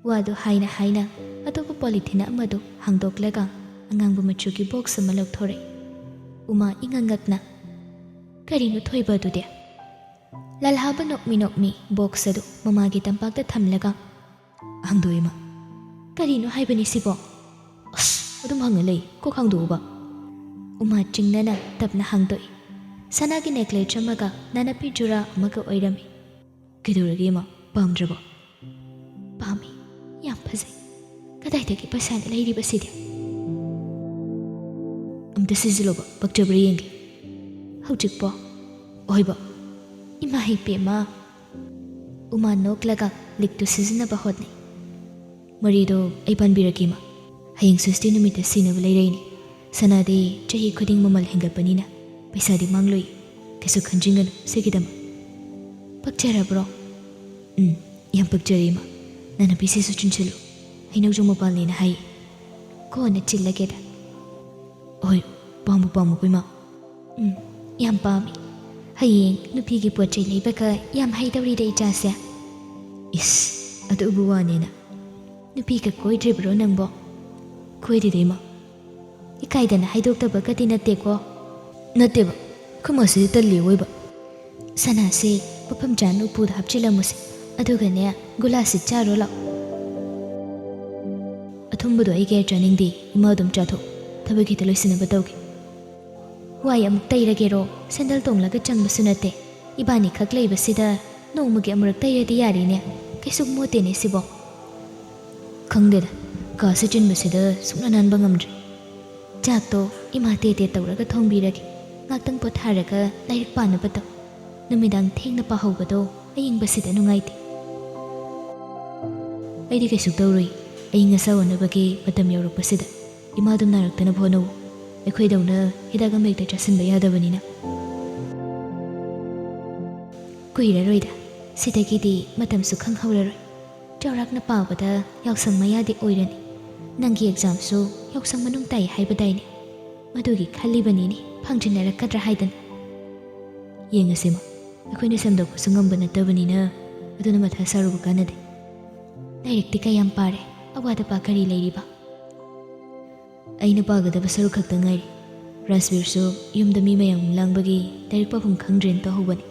ꯋꯥꯗꯨ ꯍꯥꯏꯅ ꯑꯇꯣꯞꯄ ꯄꯣꯂꯤꯊꯤꯟ ꯑꯃꯗꯨ ꯍꯥꯡꯗꯣꯛꯂꯒ ꯑꯉꯥꯡꯕ ꯃꯆꯨꯒꯤ ꯕꯣꯛꯁ ꯑꯃ ꯂꯧꯊꯣꯔꯛꯏ ꯎꯃꯥ ꯏꯉꯛꯅ ꯀꯔꯤꯅꯣ ꯊꯣꯏꯕ ꯑꯗꯨꯗꯤ ꯂꯜꯍꯥꯕ ꯅꯣꯛꯃꯤ ꯕꯣꯛꯁ ꯑꯗꯨ ꯃꯃꯥꯒꯤ ꯇꯝꯄꯥꯛꯇ ꯊꯝꯂꯒ ꯍꯥꯡꯗꯣꯛ ꯏꯃꯥ ꯀꯔꯤꯅꯣ ꯍꯥꯏꯕꯅꯤ ꯁꯤꯕꯣ ꯑꯁ ꯑꯗꯨꯝ ꯍꯪꯉ ꯂꯩ ꯀꯣꯛ ꯍꯥꯡꯗꯣꯛꯎꯕ ꯎꯃꯥ ꯆꯤꯡꯅꯅ ꯇꯞꯅ ꯍꯥꯡꯗꯣꯛꯏ ꯁꯅꯥꯒꯤ ꯅꯦꯀ꯭ꯂꯦꯁ ꯑꯃꯒ ꯅꯥꯅꯞꯄꯤ ꯖꯨꯔꯥ ꯑꯃꯒ ꯑꯣꯏꯔꯝꯃꯤ ꯀꯩꯗꯧꯔꯒꯦ ꯏꯃꯥ ꯄꯥꯝꯗ꯭ꯔꯕꯣ ꯄꯥꯝꯃꯤ ꯌꯥꯝ ꯐꯖꯩ ꯀꯗꯥꯏꯗꯒꯤ ꯄꯩꯁꯥꯅ ꯂꯩꯔꯤꯕꯁꯤꯗꯤ ꯑꯝꯇ ꯑꯝꯇ ꯁꯤꯖꯤꯜꯂꯣꯕ ꯄꯛꯆꯕ꯭ꯔꯥ ꯌꯦꯡꯒꯦ ꯍꯧꯖꯤꯛꯄꯣ ꯑꯣꯏꯕ ꯏꯃꯥ ꯏꯄꯦꯝꯃ ꯎꯃꯥ ꯅꯣꯛꯂꯒ ꯂꯤꯛꯇꯨ ꯁꯤꯖꯤꯟꯅꯕ ꯍꯣꯠꯅꯩ ꯃꯔꯤꯗꯣ ꯑꯩ ꯄꯥꯟꯕꯤꯔꯛꯀꯦ ꯏꯃꯥ ꯍꯌꯦꯡ ꯁ꯭ꯋꯁꯇꯤ ꯅꯨꯃꯤꯠꯇ ꯁꯤꯅꯕ ꯂꯩꯔꯛꯏꯅꯤ ꯁꯅꯥꯗꯤ ꯆꯍꯤ ꯈꯨꯗꯤꯡ ꯃꯃꯜ ꯍꯦꯟꯒꯠꯄꯅꯤꯅ ꯄꯩꯁꯥꯗꯤ ꯃꯥꯡꯂꯣꯏ ꯀꯩꯁꯨ ꯈꯟꯖꯤꯟꯒꯅꯨ ꯁꯤꯒꯤꯗꯃꯛ ꯄꯛꯆꯔꯕ꯭ꯔꯣ ꯌꯥꯝ ꯄꯛꯆꯔꯦ ꯏꯃꯥ ꯅꯪꯅ ꯄꯤꯁꯤꯁꯨ ꯆꯤꯟꯁꯤꯜꯂꯨ ꯍꯩꯅꯧꯖꯣꯡ ꯃꯄꯥꯟꯅꯦꯅ ꯍꯥꯏ ꯀꯣꯟꯅ ꯆꯤꯜꯂꯒꯦꯗ ꯍꯣꯏ ꯄꯥꯝꯕꯨ ꯄꯥꯝꯃꯨꯀꯣ ꯏꯃꯥ ꯌꯥꯝ ꯄꯥꯝꯃꯤ ꯍꯌꯦꯡ ꯅꯨꯄꯤꯒꯤ ꯄꯣꯠ ꯆꯩ ꯂꯩꯕꯒ ꯌꯥꯝ ꯍꯩꯗꯧꯔꯤꯗ ꯏꯆꯥꯁꯦ ꯏꯁ ꯑꯗꯨꯕꯨ ꯋꯥꯅꯦꯅ ꯅꯨꯄꯤꯒ ꯀꯣꯏꯗ꯭ꯔꯤꯕ꯭ꯔꯣ ꯅꯪꯕꯣ ꯀꯣꯏꯗꯦꯗ ꯏꯃꯥ ꯏꯀꯥꯏꯗꯅ ꯍꯥꯏꯗꯣꯛꯇꯕꯒꯗꯤ ꯅꯠꯇꯦꯀꯣ ꯅꯠꯇꯦꯕ ꯈꯨꯃꯁꯤꯗꯤ ꯇꯜꯂꯤ ꯑꯣꯏꯕ ꯁꯅꯥꯁꯦ ꯃꯐꯝ ꯆꯥꯅ ꯎꯄꯨꯗ ꯍꯥꯞꯆꯤꯜꯂꯝꯃꯨꯁꯦ ꯑꯗꯨꯒꯅꯦ ꯒꯨꯂꯥꯁꯤ ꯆꯥꯔꯣ ꯂꯥꯛꯑꯣ ꯑꯊꯨꯝꯕꯗꯣ ꯑꯩ ꯀꯌꯥ ꯆꯥꯅꯤꯡꯗꯦ ꯏꯃꯥ ꯑꯗꯨꯝ ꯆꯥꯊꯣꯛ ꯊꯕꯛ ꯈꯤꯇ ꯂꯣꯏꯁꯤꯟꯅꯕ ꯇꯧꯒꯦ ꯋꯥꯏ ꯑꯃꯨꯛ ꯇꯩꯔꯒꯦꯔꯣ ꯁꯦꯟꯗꯜ ꯇꯣꯡꯂꯒ ꯆꯪꯕꯁꯨ ꯅꯠꯇꯦ ꯏꯕꯥꯅꯤ ꯈꯛ ꯂꯩꯕꯁꯤꯗ ꯅꯣꯡꯃꯒꯤ ꯑꯃꯨꯔꯛ ꯇꯩꯔꯗꯤ ꯌꯥꯔꯤꯅꯦ ꯀꯩꯁꯨ ꯃꯣꯠꯇꯦꯅꯦ ꯁꯤꯕꯣ ꯈꯪꯗꯦꯗ ꯀꯥꯁꯦ ꯆꯤꯟꯕꯁꯤꯗ ꯁꯨꯛꯅ ꯅꯥꯟꯕ ꯉꯝꯗ꯭ꯔꯦ ꯆꯥꯛꯇꯣ ꯏꯃꯥ ꯇꯦꯇꯦ ꯇꯧꯔꯒ ꯊꯣꯡꯕꯤꯔꯒꯦ ꯉꯥꯛꯇꯪ ꯄꯣꯊꯥꯔꯒ ꯂꯥꯏꯔꯤꯛ ꯄꯥꯅꯕ ꯇꯧ ꯅꯨꯃꯤꯗꯥꯡ ꯊꯦꯡꯅ ꯄꯥꯍꯧꯕꯗꯣ ꯑꯌꯤꯡꯕꯁꯤꯗ ꯅꯨꯡꯉꯥꯏꯇꯦ ꯑꯩꯗꯤ ꯀꯩꯁꯨ ꯇꯧꯔꯣꯏ ꯑꯏꯪ ꯑꯁꯥ ꯑꯣꯟꯅꯕꯒꯤ ꯃꯇꯝ ꯌꯧꯔꯛꯄꯁꯤꯗ ꯏꯃꯥꯗꯨ ꯅꯥꯔꯛꯇꯅꯕ ꯍꯣꯠꯅꯧ ꯑꯩꯈꯣꯏꯗꯧꯅ ꯍꯤꯗꯥꯛ ꯑꯃ ꯍꯦꯛꯇ ꯆꯥꯁꯤꯟꯕ ꯌꯥꯗꯕꯅꯤꯅ ꯀꯨꯏꯔꯔꯣꯏꯗ ꯁꯤꯗꯒꯤꯗꯤ ꯃꯇꯝꯁꯨ ꯈꯪꯍꯧꯔꯔꯣই ꯆꯥꯎꯔꯥꯛꯅ ꯄꯥꯕꯗ ꯌꯥꯎꯁꯪ ꯃꯌꯥꯗꯤ ꯑꯣꯏꯔꯅꯤ ꯅꯪꯒꯤ ꯑꯦꯛꯖꯥꯝꯁꯨ ꯌꯥꯎꯁꯪ ꯃꯅꯨꯡ ꯇꯥꯏ ꯍꯥꯏꯕꯗꯥꯏꯅꯦ ꯃꯗꯨꯒꯤ ꯈꯜꯂꯤꯕꯅꯤꯅꯦ ꯐꯪꯖꯤꯟꯅꯔꯛꯀꯗ꯭ꯔꯥ ꯍꯥꯏꯗꯅ ꯌꯦꯡꯉꯁꯦꯃ ꯑꯩꯈꯣꯏꯅ ꯁꯦꯝꯗꯣꯛꯄꯁꯨ ꯉꯝꯕ ꯅꯠꯇꯕꯅꯤꯅ ꯑꯗꯨꯅ ꯃꯊꯥ ꯁꯥꯔꯨꯕ ꯀꯥꯟꯅꯗꯦ ꯂꯥꯏꯔꯤꯛꯇꯤ ꯀꯌꯥꯝ ꯄꯥꯔꯦ ꯑꯋꯥꯗꯄꯥ ꯀꯔꯤ ꯂꯩꯔꯤꯕ ꯑꯩꯅ ꯄꯥꯒꯗꯕ ꯁꯔꯨꯛ ꯈꯛꯇ ꯉꯥꯏꯔꯤ ꯔꯥꯖꯕꯤꯔꯁꯨ ꯌꯨꯝꯗ ꯃꯤ ꯃꯌꯥꯝ ꯂꯥꯡꯕꯒꯤ ꯂꯥꯏꯔꯤꯛ ꯄꯥꯐꯝ ꯈꯪꯗ꯭ꯔꯦꯅ ꯇꯧꯍꯧꯕꯅꯤ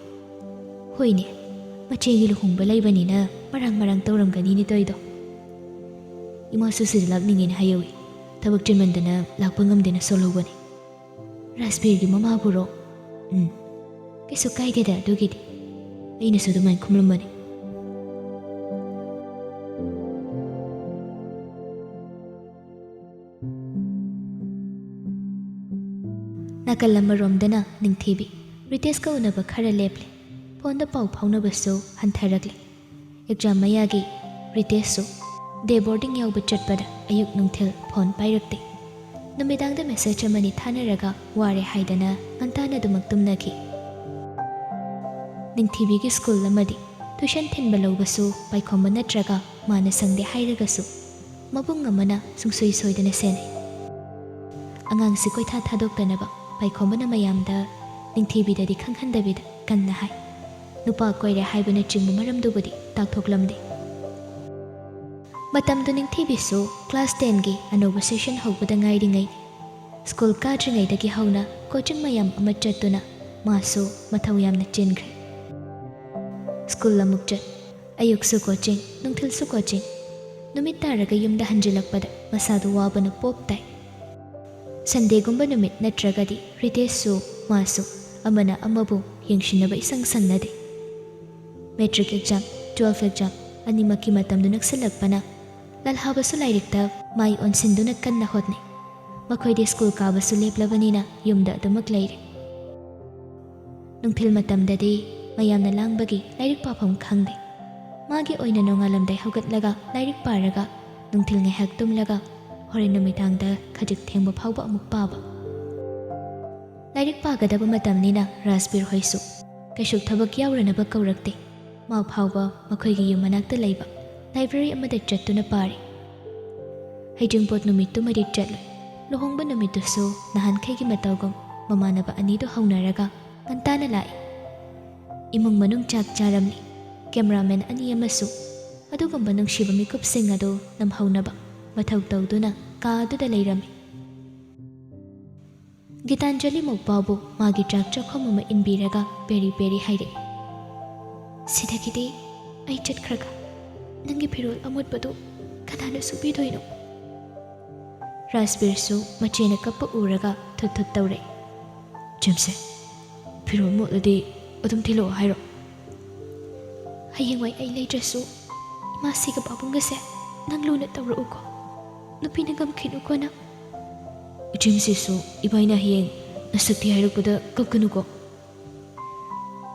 ꯍꯣꯏꯅꯦ ꯃꯆꯦꯒꯤ ꯂꯨꯍꯣꯡꯕ ꯂꯩꯕꯅꯤꯅ ꯃꯔꯥꯡ ꯇꯧꯔꯝꯒꯅꯤꯅꯦ ꯇꯧꯏꯗꯣ ꯏꯃꯥꯁꯨ ꯁꯤꯗ ꯂꯥꯛꯅꯤꯡꯉꯦꯅ ꯍꯥꯏꯍꯧꯏ ꯊꯕꯛ ꯆꯤꯟꯃꯟꯗꯅ ꯂꯥꯛꯄ ꯉꯝꯗꯦꯅ ꯁꯣꯜꯍꯧꯕꯅꯤ ꯔꯥꯖꯕꯤꯔꯒꯤ ꯃꯃꯥꯕꯨꯔꯣ ꯀꯩꯁꯨ ꯀꯥꯏꯗꯦꯗ ꯑꯗꯨꯒꯤꯗꯤ ꯑꯩꯅꯁꯨ ꯑꯗꯨꯃꯥꯏꯅ ꯈꯨꯝꯂꯝꯕꯅꯤ ꯅꯥꯀꯜ ꯑꯃꯔꯣꯝꯗꯅ ꯅꯤꯡꯊꯤꯕꯤ ꯔꯤꯇꯦꯁꯀ ꯎꯅꯕ ꯈꯔ ꯂꯦꯞꯂꯦ ꯐꯣꯟꯗ ꯄꯥꯎ ꯐꯥꯎꯅꯕꯁꯨ ꯍꯟꯊꯔꯛꯂꯦ ꯑꯦꯛꯖꯥꯝ ꯃꯌꯥꯒꯤ ꯔꯤꯇꯦꯁꯁꯨ ꯗꯦ ꯕꯣꯔꯗꯤꯡ ꯌꯥꯎꯕ ꯆꯠꯄꯗ ꯑꯌꯨꯛ ꯅꯨꯡꯊꯤꯜ ꯐꯣꯟ ꯄꯥꯏꯔꯛꯇꯦ ꯅꯨꯃꯤꯗꯥꯡꯗ ꯃꯦꯁꯦꯖ ꯑꯃꯅꯤ ꯊꯥꯅꯔꯒ ꯋꯥꯔꯦ ꯍꯥꯏꯗꯅ ꯉꯟꯇꯥꯅ ꯑꯗꯨꯃꯛ ꯇꯨꯝꯅꯈꯤ ꯅꯤꯡꯊꯤꯕꯤꯒꯤ ꯁ꯭ꯀꯨꯜ ꯑꯃꯗꯤ ꯇꯨꯏꯁꯟ ꯊꯤꯟꯕ ꯂꯧꯕꯁꯨ ꯄꯥꯏꯈꯣꯝꯕ ꯅꯠꯇ꯭ꯔꯒ ꯃꯥꯅ ꯁꯪꯗꯦ ꯍꯥꯏꯔꯒꯁꯨ ꯃꯕꯨꯡ ꯑꯃꯅ ꯁꯨꯡꯁꯣꯏ ꯁꯣꯏꯗꯅ ꯁꯦꯟꯅꯩ ꯑꯉꯥꯡꯁꯤ ꯀꯣꯏꯊꯥ ꯊꯥꯗꯣꯛꯇꯅꯕ ꯄꯥꯏꯈꯣꯝꯕꯅ ꯃꯌꯥꯝꯗ ꯅꯤꯡꯊꯤꯕꯤꯗꯗꯤ ꯈꯪꯍꯟꯗꯕꯤꯗ ꯀꯟꯅ ꯍꯥꯏ ꯅꯨꯄꯥ ꯀꯣꯏꯔꯦ ꯍꯥꯏꯕꯅꯆꯤꯡꯕ ꯃꯔꯝꯗꯨꯕꯨꯗꯤ ꯇꯥꯛꯊꯣꯛꯂꯝꯗꯦ ꯃꯇꯝꯗꯨ ꯅꯤꯡꯊꯤꯕꯤꯁꯨ ꯀ꯭ꯂꯥꯁ 10ꯒꯤ ꯑꯅꯧꯕ ꯁꯦꯁꯟ ꯍꯧꯕꯗ ꯉꯥꯏꯔꯤꯉꯩ ꯁ꯭ꯀꯨꯜ ꯀꯥꯗ꯭ꯔꯤꯉꯩꯗꯒꯤ ꯍꯧꯅ ꯀꯣꯆꯤꯡ ꯃꯌꯥꯝ ꯑꯃ ꯆꯠꯇꯨꯅ ꯃꯥꯁꯨ ꯃꯊꯧ ꯌꯥꯝꯅ ꯆꯤꯟꯈ꯭ꯔꯦ ꯁ꯭ꯀꯨꯜ ꯑꯃꯨꯛ ꯆꯠ ꯑꯌꯨꯛꯁꯨ ꯀꯣꯆꯤꯡ ꯅꯨꯡꯊꯤꯜꯁꯨ ꯀꯣꯆꯤꯡ ꯅꯨꯃꯤꯠ ꯇꯥꯔꯒ ꯌꯨꯝꯗ ꯍꯟꯖꯤꯜꯂꯛꯄꯗ ꯃꯁꯥꯗꯨ ꯋꯥꯕꯅ ꯄꯣꯞ ꯇꯥꯏ ꯁꯟꯗꯦꯒꯨꯝꯕ ꯅꯨꯃꯤꯠ ꯅꯠꯇ꯭ꯔꯒꯗꯤ ꯔꯤꯇꯦꯁꯁꯨ ꯃꯥꯁꯨ ꯑꯃꯅ ꯑꯃꯕꯨ ꯌꯦꯡꯁꯤꯟꯅꯕ ꯏꯁꯪ ꯁꯪꯅꯗꯦ ꯃꯦꯇ꯭ꯔꯤꯛ ꯑꯦꯛꯖꯥꯝ 12 ꯑꯦꯛꯖꯥꯝ ꯑꯅꯤꯃꯛꯀꯤ ꯃꯇꯝꯗꯨ ꯅꯛꯁꯤꯜꯂꯛꯄꯅ ꯂꯜꯍꯥꯕꯁꯨ ꯂꯥꯏꯔꯤꯛꯇ ꯃꯥꯏ ꯑꯣꯟꯁꯤꯟꯗꯨꯅ ꯀꯟꯅ ꯍꯣꯠꯅꯩ ꯃꯈꯣꯏꯗꯤ ꯁ꯭ꯀꯨꯜ ꯀꯥꯕꯁꯨ ꯂꯦꯞꯂꯕꯅꯤꯅ ꯌꯨꯝꯗ ꯑꯗꯨꯃꯛ ꯂꯩꯔꯦ ꯅꯨꯡꯊꯤꯜ ꯃꯇꯝꯗꯗꯤ ꯃꯌꯥꯝꯅ ꯂꯥꯡꯕꯒꯤ ꯂꯥꯏꯔꯤꯛ ꯄꯥꯐꯝ ꯈꯪꯗꯦ ꯃꯥꯒꯤ ꯑꯣꯏꯅ ꯅꯣꯡꯉꯥꯜꯂꯝꯗꯥꯏ ꯍꯧꯒꯠꯂꯒ ꯂꯥꯏꯔꯤꯛ ꯄꯥꯔꯒ ꯅꯨꯡꯊꯤꯜ ꯉꯥꯏꯍꯥꯛ ꯇꯨꯝꯂꯒ ꯍꯣꯔꯦꯟ ꯅꯨꯃꯤꯗꯥꯡꯗ ꯈꯖꯤꯛ ꯊꯦꯡꯕ ꯐꯥꯎꯕ ꯑꯃꯨꯛ パーバ ꯂꯥꯏꯔꯤꯛ ꯄꯥꯒꯗꯕ ꯃꯇꯝꯅꯤꯅ ꯔꯥꯖꯕꯤꯔ ꯍꯣꯏꯁꯨ ꯀꯩꯁꯨ ꯊꯕꯛ ꯌꯥꯎꯔꯅꯕ ꯀꯧꯔꯛꯇꯦ ꯃꯥ ꯐꯥꯎꯕ ꯃꯈꯣꯏꯒꯤ ꯌꯨꯝ ꯃꯅꯥꯛꯇ ꯂꯩꯕ ꯂꯥꯏꯕ꯭ꯔꯦꯔꯤ ꯑꯃꯗ ꯆꯠꯇꯨꯅ ꯄꯥꯔꯤ ꯍꯩꯖꯤꯡꯄꯣꯠ ꯅꯨꯃꯤꯠꯇꯨꯃꯗꯤ ꯆꯠꯂꯣꯏ ꯂꯨꯍꯣꯡꯕ ꯅꯨꯃꯤꯠꯇꯨꯁꯨ ꯅꯍꯥꯟꯈꯩꯒꯤ ꯃꯇꯧꯒꯨꯝ ꯃꯃꯥꯟꯅꯕ ꯑꯅꯤꯗꯨ ꯍꯧꯅꯔꯒ ꯉꯟꯇꯥꯅ ꯂꯥꯛꯏ ꯏꯃꯨꯡ ꯃꯅꯨꯡ ꯆꯥꯛ ꯆꯥꯔꯝꯂꯤ ꯀꯦꯃꯦꯔꯥꯃꯦꯟ ꯑꯅꯤ ꯑꯃꯁꯨ ꯑꯗꯨꯒꯨꯝꯕ ꯅꯨꯡꯁꯤꯕ ꯃꯤꯀꯨꯞꯁꯤꯡ ꯑꯗꯨ ꯅꯝꯍꯧꯅꯕ ꯃꯊꯧ ꯇꯧꯗꯨꯅ ꯀꯥ ꯑꯗꯨꯗ ꯂꯩꯔꯝꯃꯤ ꯒꯤꯇꯥꯟꯖꯂꯤ ꯃꯧꯄꯥꯕꯨ ꯃꯥꯒꯤ ꯆꯥꯛ ꯆꯥꯛꯈꯨꯝ ꯑꯃ ꯏꯟꯕꯤꯔꯒ ꯄꯦꯔꯤ ꯄꯦꯔꯤ ꯍꯥꯏꯔꯛꯏ ꯁꯤꯗꯒꯤꯗꯤ ꯑꯩ ꯆꯠꯈ꯭ꯔꯒ ꯅꯪꯒꯤ ꯐꯤꯔꯣꯜ ꯑꯃꯣꯠꯄꯗꯨ ꯀꯅꯥꯅ ꯁꯨꯕꯤꯗꯣꯏꯅꯣ ꯔꯥꯖꯕꯤꯔꯁꯨ ꯃꯆꯦꯅ ꯀꯞꯄ ꯎꯔꯒ ꯊꯨꯠ ꯊꯨꯠ ꯇꯧꯔꯛꯏ ꯆꯦꯝꯁꯦ ꯐꯤꯔꯣꯜ ꯃꯣꯠꯂꯗꯤ ꯑꯗꯨꯝ ꯊꯤꯜꯂꯛꯑꯣ ꯍꯥꯏꯔꯣ ꯍꯌꯦꯡꯋꯥꯏ ꯑꯩ ꯂꯩꯇ꯭ꯔꯁꯨ ꯏꯃꯥꯁꯤꯒ ꯄꯥꯕꯨꯡꯒꯁꯦ ꯅꯪ ꯂꯨꯅ ꯇꯧꯔꯛꯎꯀꯣ ꯅꯨꯄꯤꯅ ꯉꯝꯈꯤꯅꯨꯀꯣ ꯅꯪ ꯏꯆꯦꯝꯁꯤꯁꯨ ꯏꯕꯥꯏꯅ ꯍꯌꯦꯡ ꯅꯁꯛꯇꯤ ꯍꯥꯏꯔꯛꯄꯗ ꯀꯞꯀꯅꯨꯀꯣ.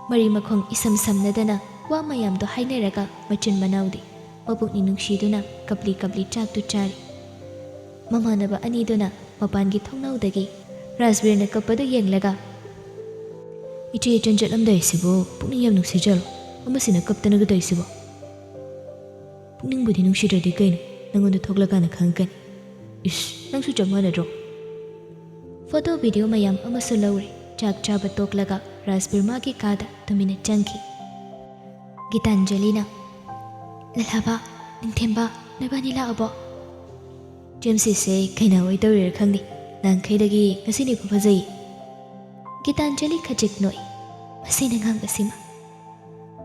ꯃꯔꯤ ꯃꯈꯣꯡ ꯏꯁꯝ ꯁꯝꯅꯗꯅ ꯋꯥ ꯃꯌꯥꯝꯗꯣ ꯍꯥꯏꯅꯔꯒ ꯃꯆꯤꯟ ꯃꯅꯥꯎꯗꯤ ꯃꯄꯨꯛꯅꯤꯡ ꯅꯨꯡꯁꯤꯗꯨꯅ ꯀꯞꯂꯤ ꯀꯞꯂꯤ ꯆꯥꯛꯇꯨ ꯆꯥꯔꯤ. ꯃꯃꯥꯟꯅꯕ ꯑꯅꯤꯗꯨꯅ ꯃꯄꯥꯟꯒꯤ ꯊꯣꯡꯅꯥꯎꯗꯒꯤ ꯔꯥꯖꯕꯤꯔꯅ ꯀꯞꯄꯗꯨ ꯌꯦꯡꯂꯒ ꯏꯆꯦ ꯏꯆꯟ ꯆꯠꯂꯝꯗꯥꯏꯁꯤꯕꯨ ꯄꯨꯛꯅꯤꯡ ꯌꯥꯝ ꯅꯨꯡꯁꯤꯖꯔꯣ. ꯑꯃꯁꯤꯅ ꯀꯞꯇꯅꯒ ꯇꯧꯏꯁꯤꯕꯣ. ꯄꯨꯛꯅꯤꯡꯕꯨꯗꯤ ꯅꯨꯡꯁꯤꯗ꯭ꯔꯗꯤ ꯀꯩꯅꯣ, ꯅꯪꯉꯣꯟꯗ ꯊꯣꯛꯂꯀꯥꯟꯗ ꯈꯪꯒꯅꯤ. ꯏꯁ, ꯅꯪꯁꯨ ꯆꯞ ꯃꯥꯟꯅꯗ꯭ꯔꯣ. ꯐꯣꯇꯣ ꯚꯤꯗꯤꯑꯣ ꯃꯌꯥꯝ ꯑꯃꯁꯨ ꯂꯧꯔꯦ. ꯆꯥꯛ ꯆꯥꯕ ꯇꯣꯛꯂꯒ ꯔꯥꯖꯕꯤꯔ ꯃꯥꯒꯤ ꯀꯥꯗ ꯇꯨꯃꯤꯟꯅ ꯆꯪꯈꯤ. ꯒꯤꯇꯥꯟꯖꯂꯤꯅ ꯂꯜꯍꯥꯕ, ꯅꯤꯡꯊꯦꯝꯕ, ꯅꯣꯏꯕꯥꯅꯤ ꯂꯥꯛꯑꯕꯣ? ꯖꯦꯝꯁꯤꯁꯦ ꯀꯩꯅꯥ ꯑꯣꯏ ꯇꯧꯔꯤꯔ ꯈꯪꯗꯦ. ꯅꯍꯥꯟꯈꯩꯗꯒꯤ ꯉꯁꯤꯅ ꯏꯐ ꯐꯖꯩ. ꯒꯤꯇꯥꯟꯖꯂꯤ ꯈꯖꯤꯛ ꯅꯣꯛꯏ. ꯃꯁꯤꯅ ꯉꯥꯡꯕꯁꯤꯃ.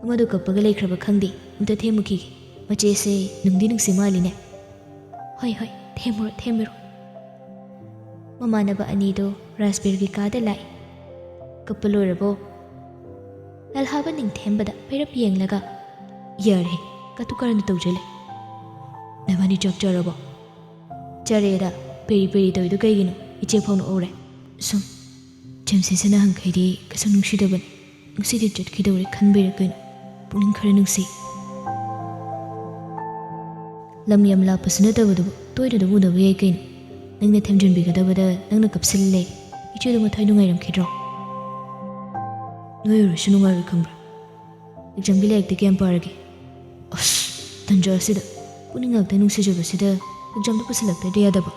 ꯑꯃꯗꯣ ꯀꯞꯄꯒ ꯂꯩꯈ꯭ꯔꯕ ꯈꯪꯗꯦ. ꯑꯝꯇ ꯊꯦꯝꯃꯨꯈꯤꯒꯦ. ꯃꯆꯦꯁꯦ ꯅꯨꯡꯗꯤ ꯅꯨꯡꯁꯤ ꯃꯥꯜꯂꯤꯅꯦ. ꯍꯣꯏ ꯍꯣꯏ, ꯊꯦꯝꯃꯨꯔꯣ ꯊꯦꯝꯃꯨꯔꯣ. ꯃꯃꯥꯟꯅꯕ ꯑꯅꯤꯗꯣ ꯔꯥꯖꯕꯤꯔꯒꯤ ꯀꯥꯗ ꯂꯥꯛꯏ. ꯀꯞꯄ ꯂꯣꯏꯔꯕꯣ? ꯂꯜꯍꯥꯕ ꯅꯤꯡꯊꯦꯝꯕꯗ ꯄꯩꯔꯞ ꯌꯦꯡꯂꯒ ꯌꯥꯔꯦ, ꯀꯇꯨ ꯀꯔꯟ ꯇꯧꯖꯜꯂꯦ. ꯅꯕꯥꯅꯤ ꯆꯥꯛ ꯆꯥꯔꯕꯣ? ꯆꯥꯔꯦꯗ. ꯄꯦꯔꯤ ꯄꯦꯔꯤ ꯇꯧꯏꯗꯣ ꯀꯩꯒꯤꯅꯣ? ꯏꯆꯦ ꯐꯥꯎ ꯅꯣꯛꯍꯧꯔꯦ. ꯁꯨꯝ ꯖꯦꯝꯁꯤꯁꯦ ꯅꯍꯥꯟꯈꯩꯗꯤ ꯀꯩꯁꯨ ꯅꯨꯡꯁꯤꯗꯕꯅꯤ. ꯉꯁꯤꯗꯤ ꯆꯠꯈꯤꯗꯧꯔꯦ ꯈꯟꯕꯩꯔ ꯀꯩꯅꯣ ꯄꯨꯛꯅꯤꯡ ꯈꯔ ꯅꯨꯡꯁꯤ. ꯂꯝ ꯌꯥꯝ ꯂꯥꯞꯄꯁꯨ ꯅꯠꯇꯕꯗꯨꯕꯨ ꯇꯣꯏꯅ ꯑꯗꯨꯝ ꯎꯅꯕ ꯌꯥꯏ ꯀꯩꯅꯣ. ꯅꯪꯅ ꯊꯦꯝꯖꯤꯟꯕꯤꯒꯗꯕꯗ ꯅꯪꯅ ꯀꯞꯁꯤꯜꯂꯦ. ꯏꯆꯦꯗꯣ ꯃꯊꯥꯏ ꯅꯨꯡꯉꯥꯏꯔꯝꯈꯤꯗ꯭ꯔꯣ? ꯅꯣꯏ ꯑꯣꯏꯔꯁꯨ ꯅꯨꯡꯉꯥꯏꯔꯣꯏ ꯈꯪꯕ꯭ꯔꯥ. ꯑꯦꯛꯖꯥꯝꯒꯤ ꯂꯥꯏꯔꯤꯛꯇꯤ ꯀꯌꯥꯝ ꯄꯥꯔꯒꯦ? ꯑꯁ, ꯇꯟꯖꯥꯁꯤꯗ ꯄꯨꯛꯅꯤꯡ ꯉꯥꯛꯇ ꯅꯨꯡꯁꯤꯖꯕꯁꯤꯗ ꯑꯦꯛꯖꯥꯝꯗꯣ ꯄꯨꯁꯤꯜꯂꯛꯇ꯭ꯔꯗꯤ ꯌꯥꯗꯕ.